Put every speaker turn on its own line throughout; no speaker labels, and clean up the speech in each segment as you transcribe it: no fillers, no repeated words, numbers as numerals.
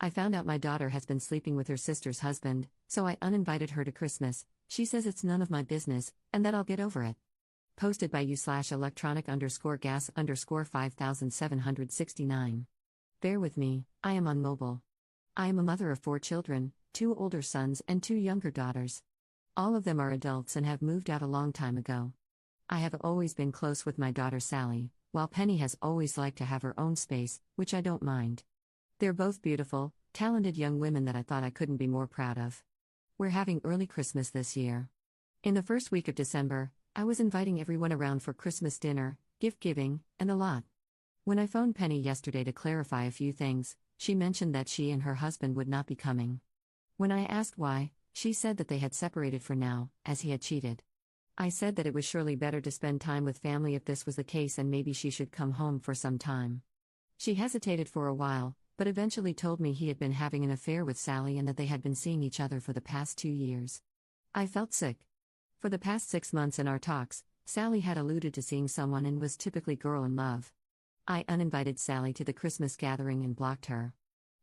I found out my daughter has been sleeping with her sister's husband, so I uninvited her to Christmas. She says it's none of my business, and that I'll get over it. Posted by u/electronic_gas_5769. Bear with me, I am on mobile. I am a mother of 4 children, 2 older sons and 2 younger daughters. All of them are adults and have moved out a long time ago. I have always been close with my daughter Sally, while Penny has always liked to have her own space, which I don't mind. They're both beautiful, talented young women that I thought I couldn't be more proud of. We're having early Christmas this year. In the first week of December, I was inviting everyone around for Christmas dinner, gift giving, and a lot. When I phoned Penny yesterday to clarify a few things, she mentioned that she and her husband would not be coming. When I asked why, she said that they had separated for now, as he had cheated. I said that it was surely better to spend time with family if this was the case and maybe she should come home for some time. She hesitated for a while, but eventually told me he had been having an affair with Sally and that they had been seeing each other for the past 2 years. I felt sick. For the past 6 months in our talks, Sally had alluded to seeing someone and was typically girl in love. I uninvited Sally to the Christmas gathering and blocked her.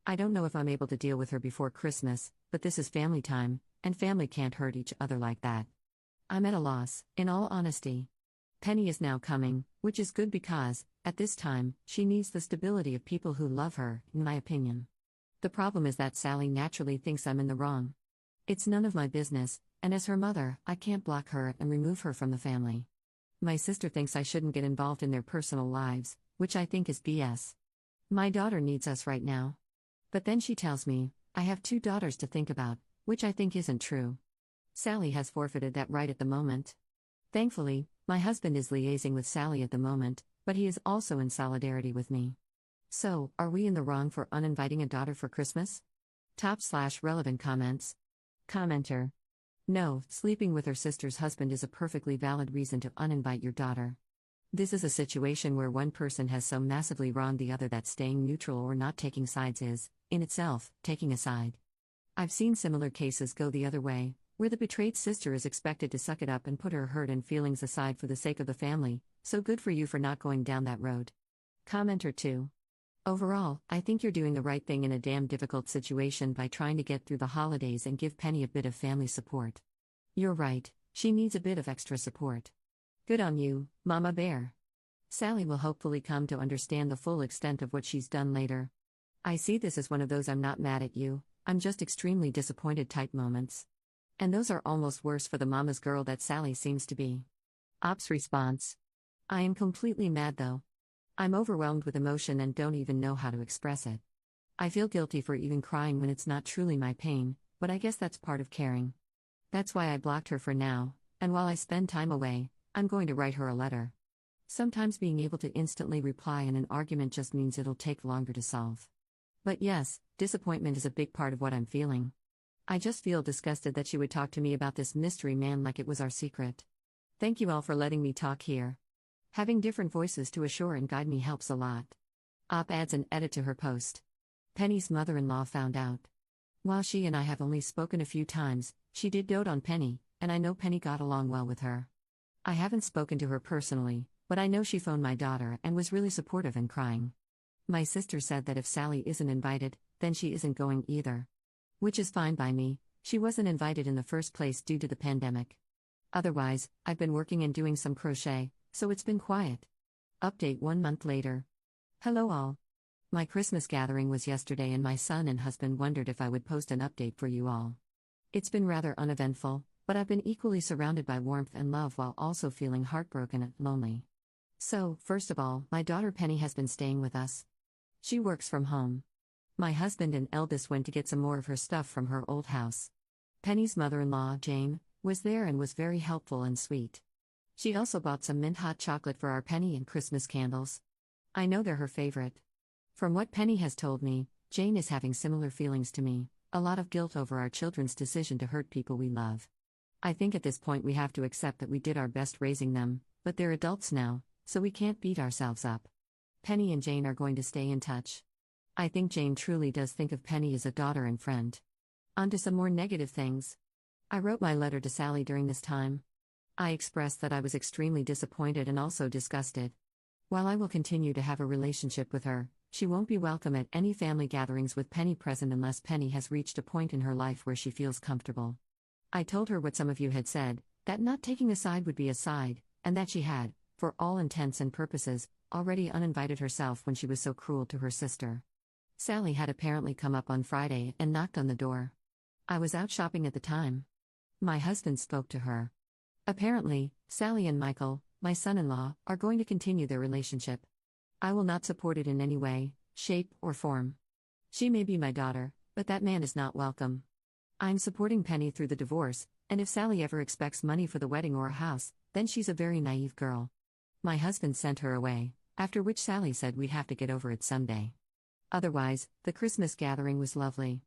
I don't know if I'm able to deal with her before Christmas, but this is family time, and family can't hurt each other like that. I'm at a loss, in all honesty. Penny is now coming, which is good because, at this time, she needs the stability of people who love her, in my opinion. The problem is that Sally naturally thinks I'm in the wrong. It's none of my business, and as her mother, I can't block her and remove her from the family. My sister thinks I shouldn't get involved in their personal lives, which I think is BS. My daughter needs us right now. But then she tells me, I have 2 daughters to think about, which I think isn't true. Sally has forfeited that right at the moment. Thankfully, my husband is liaising with Sally at the moment, but he is also in solidarity with me. So, are we in the wrong for uninviting a daughter for Christmas? /relevant comments. Commenter. No, sleeping with her sister's husband is a perfectly valid reason to uninvite your daughter. This is a situation where one person has so massively wronged the other that staying neutral or not taking sides is, in itself, taking a side. I've seen similar cases go the other way, where the betrayed sister is expected to suck it up and put her hurt and feelings aside for the sake of the family, so good for you for not going down that road. Commenter 2. Overall, I think you're doing the right thing in a damn difficult situation by trying to get through the holidays and give Penny a bit of family support. You're right, she needs a bit of extra support. Good on you, Mama Bear. Sally will hopefully come to understand the full extent of what she's done later. I see this as one of those I'm not mad at you, I'm just extremely disappointed type moments. And those are almost worse for the mama's girl that Sally seems to be. Ops response. I am completely mad though. I'm overwhelmed with emotion and don't even know how to express it. I feel guilty for even crying when it's not truly my pain, but I guess that's part of caring. That's why I blocked her for now, and while I spend time away, I'm going to write her a letter. Sometimes being able to instantly reply in an argument just means it'll take longer to solve. But yes, disappointment is a big part of what I'm feeling. I just feel disgusted that she would talk to me about this mystery man like it was our secret. Thank you all for letting me talk here. Having different voices to assure and guide me helps a lot. Op adds an edit to her post. Penny's mother-in-law found out. While she and I have only spoken a few times, she did dote on Penny, and I know Penny got along well with her. I haven't spoken to her personally, but I know she phoned my daughter and was really supportive and crying. My sister said that if Sally isn't invited, then she isn't going either. Which is fine by me, she wasn't invited in the first place due to the pandemic. Otherwise, I've been working and doing some crochet, so it's been quiet. Update 1 month later. Hello all. My Christmas gathering was yesterday and my son and husband wondered if I would post an update for you all. It's been rather uneventful, but I've been equally surrounded by warmth and love while also feeling heartbroken and lonely. So, first of all, my daughter Penny has been staying with us. She works from home. My husband and eldest went to get some more of her stuff from her old house. Penny's mother-in-law, Jane, was there and was very helpful and sweet. She also bought some mint hot chocolate for our Penny and Christmas candles. I know they're her favorite. From what Penny has told me, Jane is having similar feelings to me, a lot of guilt over our children's decision to hurt people we love. I think at this point we have to accept that we did our best raising them, but they're adults now, so we can't beat ourselves up. Penny and Jane are going to stay in touch. I think Jane truly does think of Penny as a daughter and friend. On to some more negative things. I wrote my letter to Sally during this time. I expressed that I was extremely disappointed and also disgusted. While I will continue to have a relationship with her, She won't be welcome at any family gatherings with Penny present unless Penny has reached a point in her life where she feels comfortable. I told her what some of you had said, that not taking a side would be a side, and that she had, for all intents and purposes, already uninvited herself when she was so cruel to her sister. Sally had apparently come up on Friday and knocked on the door. I was out shopping at the time. My husband spoke to her. Apparently, Sally and Michael, my son-in-law, are going to continue their relationship. I will not support it in any way, shape, or form. She may be my daughter, but that man is not welcome. I'm supporting Penny through the divorce, and if Sally ever expects money for the wedding or a house, then she's a very naive girl. My husband sent her away, after which Sally said we'd have to get over it someday. Otherwise, the Christmas gathering was lovely.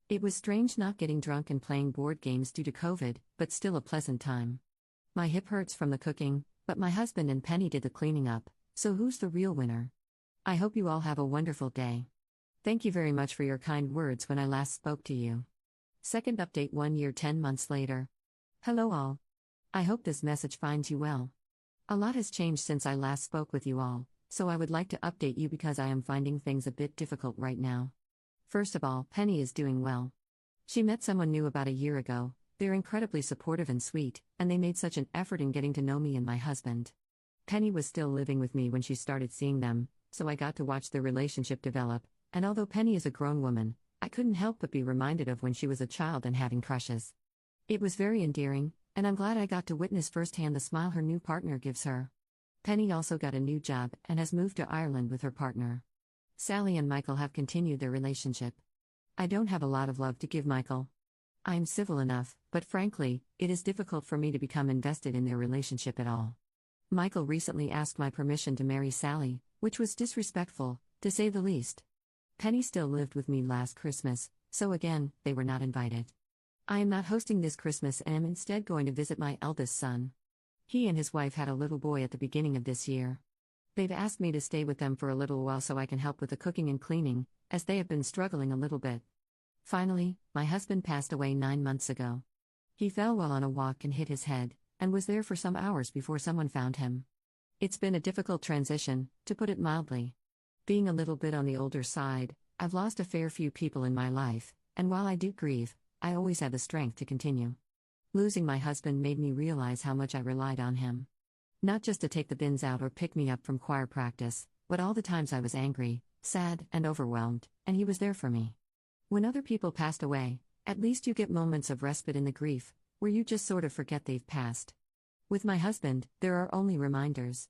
It was strange not getting drunk and playing board games due to COVID, but still a pleasant time. My hip hurts from the cooking, but my husband and Penny did the cleaning up, so who's the real winner? I hope you all have a wonderful day. Thank you very much for your kind words when I last spoke to you. Second update 1 year 10 months later. Hello all. I hope this message finds you well. A lot has changed since I last spoke with you all, so I would like to update you because I am finding things a bit difficult right now. First of all, Penny is doing well. She met someone new about a year ago, they're incredibly supportive and sweet, and they made such an effort in getting to know me and my husband. Penny was still living with me when she started seeing them, so I got to watch their relationship develop, and although Penny is a grown woman, I couldn't help but be reminded of when she was a child and having crushes. It was very endearing, and I'm glad I got to witness firsthand the smile her new partner gives her. Penny also got a new job and has moved to Ireland with her partner. Sally and Michael have continued their relationship. I don't have a lot of love to give Michael. I'm civil enough, but frankly, it is difficult for me to become invested in their relationship at all. Michael recently asked my permission to marry Sally, which was disrespectful, to say the least. Penny still lived with me last Christmas, so again, they were not invited. I am not hosting this Christmas and am instead going to visit my eldest son. He and his wife had a little boy at the beginning of this year. They've asked me to stay with them for a little while so I can help with the cooking and cleaning, as they have been struggling a little bit. Finally, my husband passed away 9 months ago. He fell while on a walk and hit his head, and was there for some hours before someone found him. It's been a difficult transition, to put it mildly. Being a little bit on the older side, I've lost a fair few people in my life, and while I do grieve, I always have the strength to continue. Losing my husband made me realize how much I relied on him. Not just to take the bins out or pick me up from choir practice, but all the times I was angry, sad, and overwhelmed, and he was there for me. When other people passed away, at least you get moments of respite in the grief, where you just sort of forget they've passed. With my husband, there are only reminders.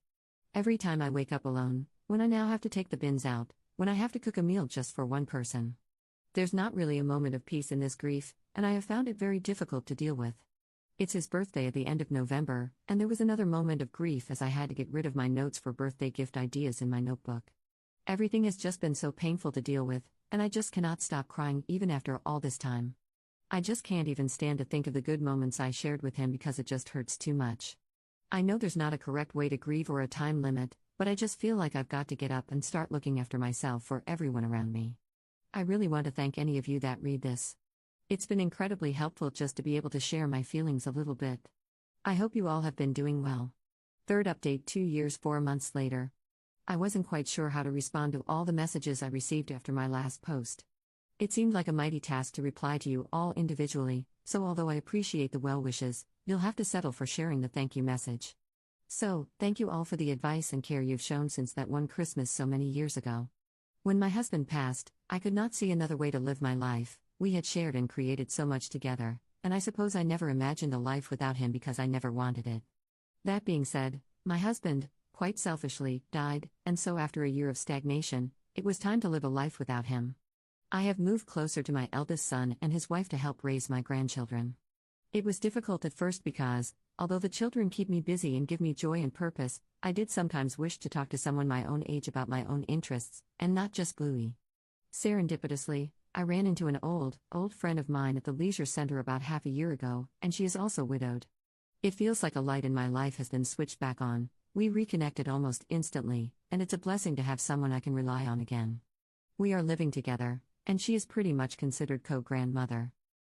Every time I wake up alone, when I now have to take the bins out, when I have to cook a meal just for one person. There's not really a moment of peace in this grief, and I have found it very difficult to deal with. It's his birthday at the end of November, and there was another moment of grief as I had to get rid of my notes for birthday gift ideas in my notebook. Everything has just been so painful to deal with, and I just cannot stop crying even after all this time. I just can't even stand to think of the good moments I shared with him because it just hurts too much. I know there's not a correct way to grieve or a time limit, but I just feel like I've got to get up and start looking after myself for everyone around me. I really want to thank any of you that read this. It's been incredibly helpful just to be able to share my feelings a little bit. I hope you all have been doing well. Third update 2 years 4 months later. I wasn't quite sure how to respond to all the messages I received after my last post. It seemed like a mighty task to reply to you all individually, so although I appreciate the well wishes, you'll have to settle for sharing the thank you message. So, thank you all for the advice and care you've shown since that one Christmas so many years ago. When my husband passed, I could not see another way to live my life. We had shared and created so much together, and I suppose I never imagined a life without him because I never wanted it. That being said, my husband, quite selfishly, died, and so after a year of stagnation, it was time to live a life without him. I have moved closer to my eldest son and his wife to help raise my grandchildren. It was difficult at first because, although the children keep me busy and give me joy and purpose, I did sometimes wish to talk to someone my own age about my own interests, and not just Bluey. Serendipitously, I ran into an old friend of mine at the leisure center about half a year ago, and she is also widowed. It feels like a light in my life has been switched back on. We reconnected almost instantly, and it's a blessing to have someone I can rely on again. We are living together, and she is pretty much considered co-grandmother.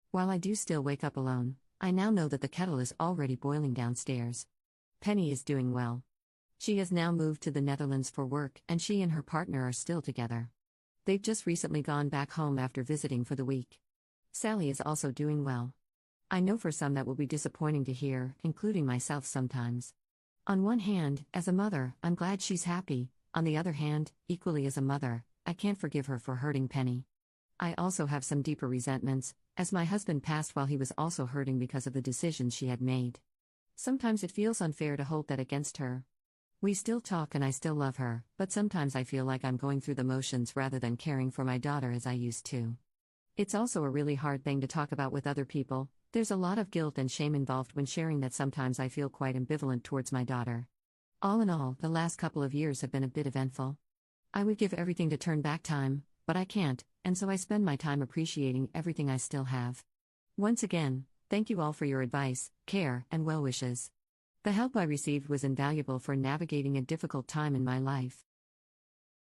While I do still wake up alone, I now know that the kettle is already boiling downstairs. Penny is doing well. She has now moved to the Netherlands for work, and she and her partner are still together. They've just recently gone back home after visiting for the week. Sally is also doing well. I know for some that will be disappointing to hear, including myself sometimes. On one hand, as a mother, I'm glad she's happy. On the other hand, equally as a mother, I can't forgive her for hurting Penny. I also have some deeper resentments, as my husband passed while he was also hurting because of the decisions she had made. Sometimes it feels unfair to hold that against her. We still talk and I still love her, but sometimes I feel like I'm going through the motions rather than caring for my daughter as I used to. It's also a really hard thing to talk about with other people. There's a lot of guilt and shame involved when sharing that sometimes I feel quite ambivalent towards my daughter. All in all, the last couple of years have been a bit eventful. I would give everything to turn back time, but I can't, and so I spend my time appreciating everything I still have. Once again, thank you all for your advice, care, and well wishes. The help I received was invaluable for navigating a difficult time in my life.